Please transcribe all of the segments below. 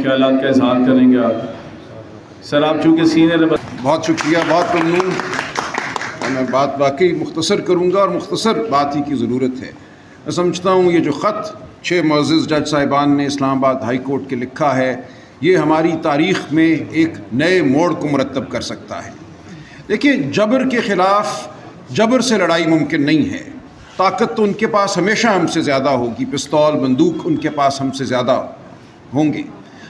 ख्यालात का इजहार करेंगे आप। सर आप चूँकि सीनियर। बहुत शुक्रिया, बहुत ममनून। मैं बात वाकई मुख्तसर करूँगा और मुख्तसर बात ही की ज़रूरत है। मैं समझता हूँ ये जो ख़त 6 मुअज़्ज़ज़ जज साहिबान ने इस्लामाबाद हाई कोर्ट के लिखा है, ये हमारी तारीख़ में एक नए मोड़ को मुरतब कर सकता है। देखिए, जबर के ख़िलाफ़ जबर से लड़ाई मुमकिन नहीं है। ताकत तो उनके पास हमेशा हमसे ज़्यादा होगी, पिस्तौल बंदूक उनके पास हमसे ज़्यादा होंगे।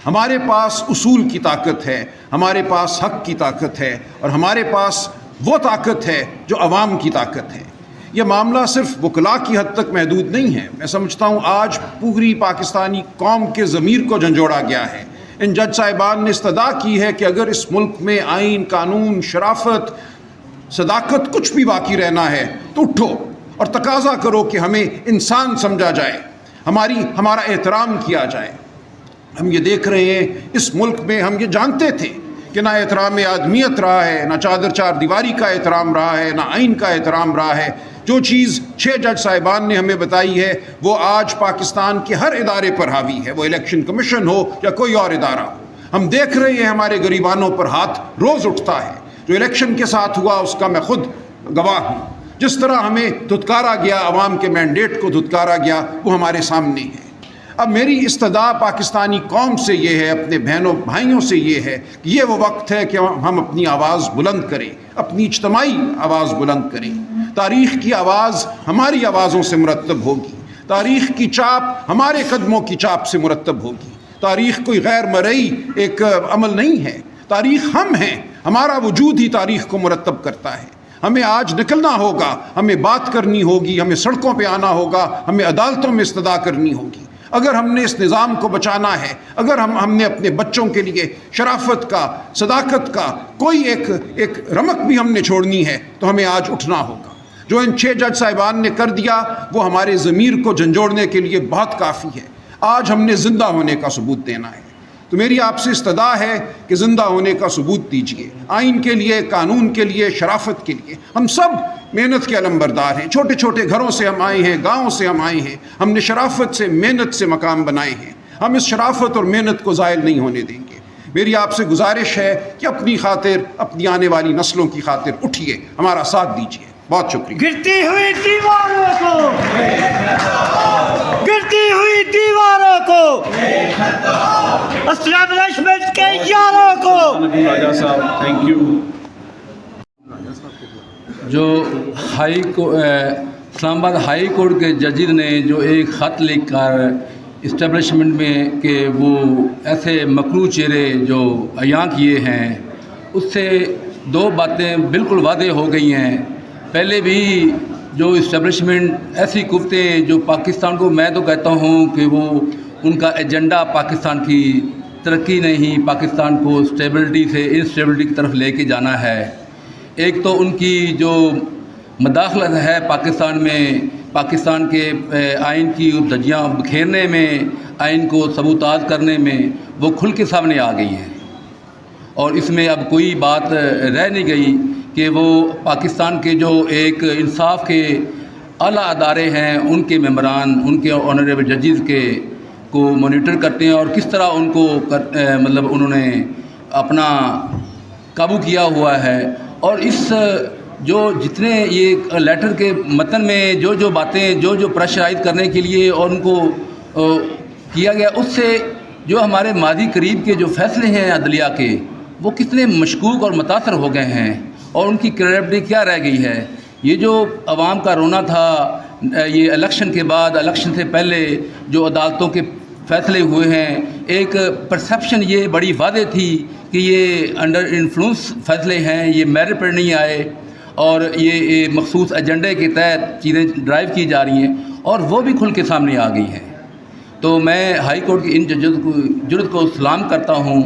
हमारे पास उसूल की ताकत है, हमारे पास हक़ की ताकत है, और हमारे पास वो ताकत है जो अवाम की ताकत है। यह मामला सिर्फ वकला की हद तक महदूद नहीं है। मैं समझता हूँ आज पूरी पाकिस्तानी कौम के ज़मीर को झंझोड़ा गया है। इन जज साहिबान ने इस्तदा की है कि अगर इस मुल्क में आइन, कानून, शराफत, सदाकत कुछ भी बाकी रहना है तो उठो और तकाज़ा करो कि हमें इंसान समझा जाए, हमारा एहतराम किया जाए। हम ये देख रहे हैं इस मुल्क में, हम ये जानते थे कि ना एहतराम आदमियत रहा है, ना चादर चार दीवारी का एहतराम रहा है, ना आइन का एहतराम रहा है। जो चीज़ 6 जज साहिबान ने हमें बताई है वो आज पाकिस्तान के हर इदारे पर हावी है, वो इलेक्शन कमीशन हो या कोई और इदारा हो। हम देख रहे हैं हमारे गरीबानों पर हाथ रोज़ उठता है। जो इलेक्शन के साथ हुआ उसका मैं खुद गवाह हूँ। जिस तरह हमें धुतकारा गया, अवाम के मैंडेट को धुतकारा गया, वो हमारे सामने है। अब मेरी इस्तदा पाकिस्तानी कौम से ये है, अपने बहनों भाइयों से ये है कि ये वो वक्त है कि हम अपनी आवाज़ बुलंद करें, अपनी इज्तमाई आवाज़ बुलंद करें। तारीख़ की आवाज़ हमारी आवाज़ों से मुरतब होगी, तारीख़ की चाप हमारे कदमों की चाप से मुरतब होगी। तारीख़ कोई गैर मरई एक अमल नहीं है, तारीख़ हम हैं, हमारा वजूद ही तारीख़ को मुरतब करता है। हमें आज निकलना होगा, हमें बात करनी होगी, हमें सड़कों पे आना होगा, हमें अदालतों में इस्तदा करनी होगी। अगर हमने इस निज़ाम को बचाना है, अगर हमने अपने बच्चों के लिए शराफत का, सदाकत का कोई एक रमक भी हमने छोड़नी है तो हमें आज उठना होगा। जो इन 6 जज साहिबान ने कर दिया वो हमारे ज़मीर को झंझोड़ने के लिए बहुत काफ़ी है। आज हमने ज़िंदा होने का सबूत देना है। तो मेरी आपसे इस्तदा है कि ज़िंदा होने का सबूत दीजिए। आइन के लिए, कानून के लिए, शराफत के लिए हम सब मेहनत के अलंबरदार हैं। छोटे छोटे घरों से हम आए हैं, गाँव से हम आए हैं। हमने शराफत से, मेहनत से मकाम बनाए हैं। हम इस शराफत और मेहनत को ज़ायल नहीं होने देंगे। मेरी आपसे गुजारिश है कि अपनी खातिर, अपनी आने वाली नस्लों की खातिर उठिए, हमारा साथ दीजिए। बहुत शुक्रिया। गिरती हुई दीवारों को, गिरती हुई दीवारों को, एस्टैब्लिशमेंट के यारों को। राजा साहब थैंक यू। जो इस्लामाबाद हाई कोर्ट के जजेस ने जो एक ख़त लिख कर इस्टेब्लिशमेंट में कि वो ऐसे मकरू चेहरे जो अयां किए हैं, उससे 2 बातें बिल्कुल वाज़ेह हो गई हैं। पहले भी जो इस्टेब्लिशमेंट ऐसी कुफ्ते जो पाकिस्तान को, मैं तो कहता हूँ कि वो उनका एजेंडा पाकिस्तान की तरक्की नहीं, पाकिस्तान को स्टेबिलिटी से इंस्टेबिलिटी की तरफ लेके जाना है। एक तो उनकी जो मदाखलत है पाकिस्तान में, पाकिस्तान के आइन की धज्जियाँ बिखेरने में, आइन को सबूताज करने में, वो खुल के सामने आ गई हैं। और इसमें अब कोई बात रह नहीं गई कि वो पाकिस्तान के जो एक इंसाफ के आला अदारे हैं, उनके मेंबरान, उनके ऑनरेबल जजेस के को मॉनिटर करते हैं और किस तरह उनको मतलब उन्होंने अपना काबू किया हुआ है। और इस जो जितने ये लेटर के मतन में जो बातें जो प्रेशराइज करने के लिए और उनको किया गया, उससे जो हमारे मादी करीब के जो फैसले हैं अदलिया के, वो कितने मशकूक और मुतासर हो गए हैं और उनकी क्रेडिबिलिटी क्या रह गई है। ये जो अवाम का रोना था, ये इलेक्शन के बाद, इलेक्शन से पहले जो अदालतों के फ़ैसले हुए हैं, एक परसेप्शन ये बड़ी वादे थी कि ये अंडर इन्फ्लुएंस फ़ैसले हैं, ये मेरिट पर नहीं आए और ये मखसूस एजेंडे के तहत चीज़ें ड्राइव की जा रही हैं, और वो भी खुल के सामने आ गई हैं। तो मैं हाई कोर्ट की इन जुर्रत को सलाम करता हूँ।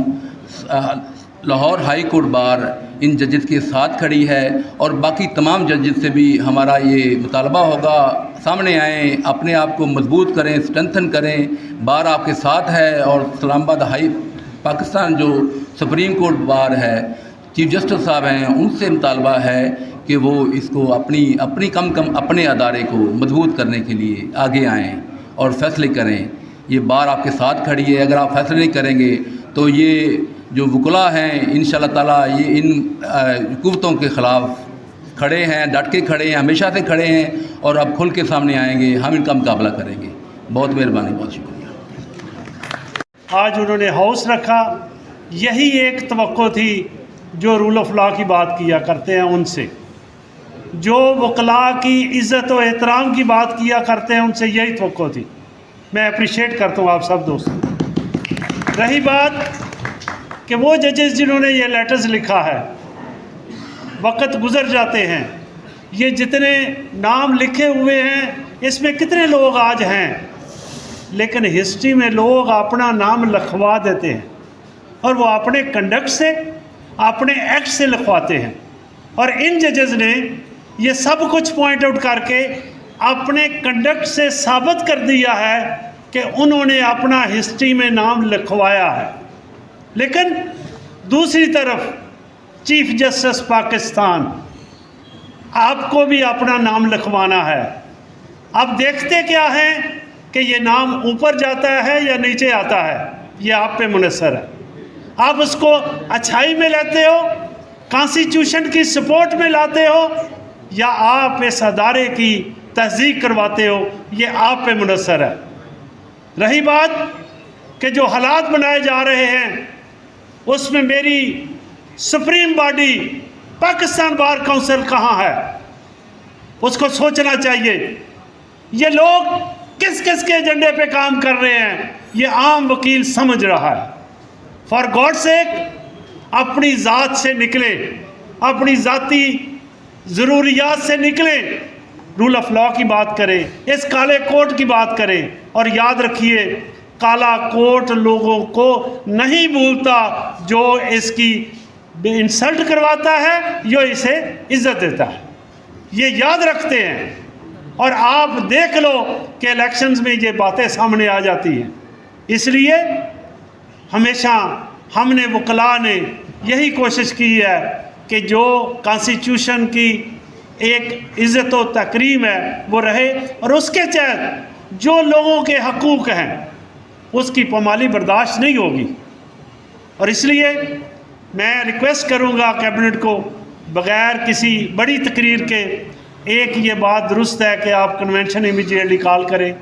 लाहौर हाई कोर्ट बार इन जजेस के साथ खड़ी है और बाकी तमाम जजेस से भी हमारा ये मुतालबा होगा, सामने आएँ, अपने आप को मजबूत करें, स्ट्रेंथन करें। बार आपके साथ है और इस्लामाबाद हाई पाकिस्तान जो सुप्रीम कोर्ट बार है, चीफ जस्टिस साहब हैं, उनसे मुतालबा है कि वो इसको अपनी कम अपने अदारे को मजबूत करने के लिए आगे आएँ और फैसले करें। یہ بار آپ کے ساتھ کھڑی ہے. اگر آپ فیصلے نہیں کریں گے تو یہ جو وکلاء ہیں انشاءاللہ تعالیٰ یہ ان قوتوں کے خلاف کھڑے ہیں, ڈٹ کے کھڑے ہیں, ہمیشہ سے کھڑے ہیں, اور اب کھل کے سامنے آئیں گے, ہم ان کا مقابلہ کریں گے. بہت مہربانی, بہت شکریہ. آج انہوں نے ہاؤس رکھا, یہی ایک توقع تھی جو رول آف لا کی بات کیا کرتے ہیں ان سے, جو وکلاء کی عزت و احترام کی بات کیا کرتے ہیں ان سے یہی توقع تھی. میں اپریشیٹ کرتا ہوں آپ سب دوستوں. رہی بات کہ وہ ججز جنہوں نے یہ لیٹرز لکھا ہے, وقت گزر جاتے ہیں, یہ جتنے نام لکھے ہوئے ہیں اس میں کتنے لوگ آج ہیں, لیکن ہسٹری میں لوگ اپنا نام لکھوا دیتے ہیں, اور وہ اپنے کنڈکٹ سے, اپنے ایکٹ سے لکھواتے ہیں. اور ان ججز نے یہ سب کچھ پوائنٹ آؤٹ کر کے اپنے کنڈکٹ سے ثابت کر دیا ہے کہ انہوں نے اپنا ہسٹری میں نام لکھوایا ہے. لیکن دوسری طرف چیف جسٹس پاکستان, آپ کو بھی اپنا نام لکھوانا ہے. اب دیکھتے کیا ہیں کہ یہ نام اوپر جاتا ہے یا نیچے آتا ہے, یہ آپ پہ منحصر ہے. آپ اس کو اچھائی میں لیتے ہو, کانسٹیٹیوشن کی سپورٹ میں لاتے ہو, یا آپ اس ادارے کی تصدیق کرواتے ہو, یہ آپ پہ منحصر ہے. رہی بات کہ جو حالات بنائے جا رہے ہیں اس میں میری supreme body Pakistan bar council کہاں ہے, اس کو سوچنا چاہیے. یہ لوگ کس کس کے ایجنڈے پہ کام کر رہے ہیں یہ عام وکیل سمجھ رہا ہے. فار گاڈ سیک اپنی ذات سے نکلے, اپنی ذاتی ضروریات سے نکلیں, رول آف لا کی بات کریں, اس کالے کوٹ کی بات کریں. اور یاد رکھیے کالا کوٹ لوگوں کو نہیں بھولتا جو اس کی انسلٹ کرواتا ہے یا اسے عزت دیتا ہے, یہ یاد رکھتے ہیں. اور آپ دیکھ لو کہ الیکشنز میں یہ باتیں سامنے آ جاتی ہیں. اس لیے ہمیشہ ہم نے وکلاء نے یہی کوشش کی ہے کہ جو کانسٹیٹیوشن کی ایک عزت و تکریم ہے وہ رہے, اور اس کے تحت جو لوگوں کے حقوق ہیں اس کی پامالی برداشت نہیں ہوگی. اور اس لیے میں ریکویسٹ کروں گا کیبنٹ کو بغیر کسی بڑی تقریر کے, ایک یہ بات درست ہے کہ آپ کنونشن امیجیٹلی کال کریں,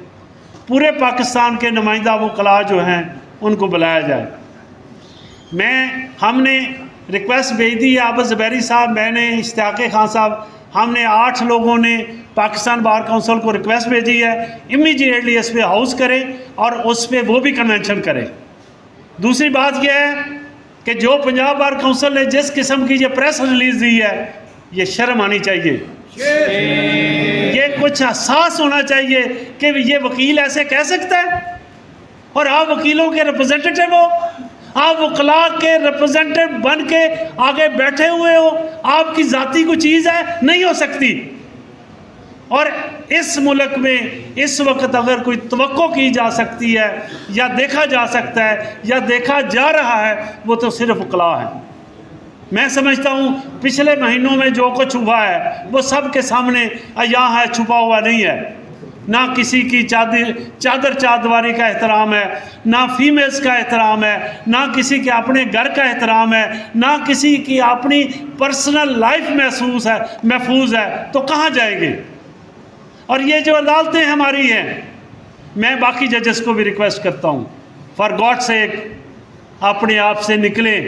پورے پاکستان کے نمائندہ وکلاء جو ہیں ان کو بلایا جائے. ہم نے ریکویسٹ بھیج دی ہے, عابد زبیری صاحب, میں نے, اشتیاق خان صاحب, ہم نے 8 لوگوں نے پاکستان بار کونسل کو ریکویسٹ بھیجی ہے امیجیٹلی اس پہ ہاؤس کریں اور اس پہ وہ بھی کنونشن کریں. دوسری بات یہ ہے کہ جو پنجاب بار کونسل نے جس قسم کی یہ پریس ریلیز دی ہے یہ شرم آنی چاہیے, یہ کچھ احساس ہونا چاہیے کہ یہ وکیل ایسے کہہ سکتا ہے. اور آپ وکیلوں کے ریپرزینٹیٹیو ہو, آپ وکلاء کے ریپرزینٹیٹیو بن کے آگے بیٹھے ہوئے ہو, آپ کی ذاتی کوئی چیز ہے, نہیں ہو سکتی. اور اس ملک میں اس وقت اگر کوئی توقع کی جا سکتی ہے یا دیکھا جا سکتا ہے یا دیکھا جا رہا ہے وہ تو صرف وکلاء ہیں. میں سمجھتا ہوں پچھلے مہینوں میں جو کچھ ہوا ہے وہ سب کے سامنے عیاں ہے, چھپا ہوا نہیں ہے. نہ کسی کی چادر چادواری کا احترام ہے, نہ فیمیلز کا احترام ہے, نہ کسی کے اپنے گھر کا احترام ہے, نہ کسی کی اپنی پرسنل لائف محفوظ ہے, تو کہاں جائیں گے؟ اور یہ جو عدالتیں ہماری ہیں, میں باقی ججز کو بھی ریکویسٹ کرتا ہوں, فار گاڈ سیک اپنے آپ سے نکلیں,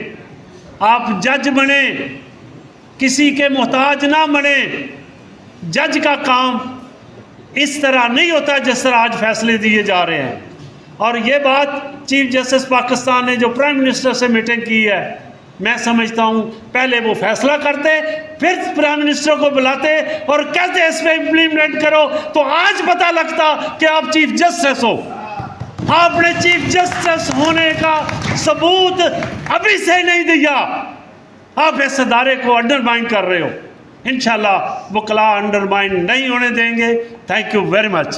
آپ جج بنیں, کسی کے محتاج نہ بنیں. جج کا کام اس طرح نہیں ہوتا جس طرح آج فیصلے دیے جا رہے ہیں. اور یہ بات چیف جسٹس پاکستان نے جو پرائم منسٹر سے میٹنگ کی ہے, میں سمجھتا ہوں پہلے وہ فیصلہ کرتے, پھر پرائم منسٹر کو بلاتے اور کہتے اس پہ امپلیمنٹ کرو, تو آج پتہ لگتا کہ آپ چیف جسٹس ہو. آپ نے چیف جسٹس ہونے کا ثبوت ابھی سے نہیں دیا, آپ اس ادارے کو انڈرمائن کر رہے ہو. انشاءاللہ وکلاء انڈرمائن نہیں ہونے دیں گے. Thank you very much.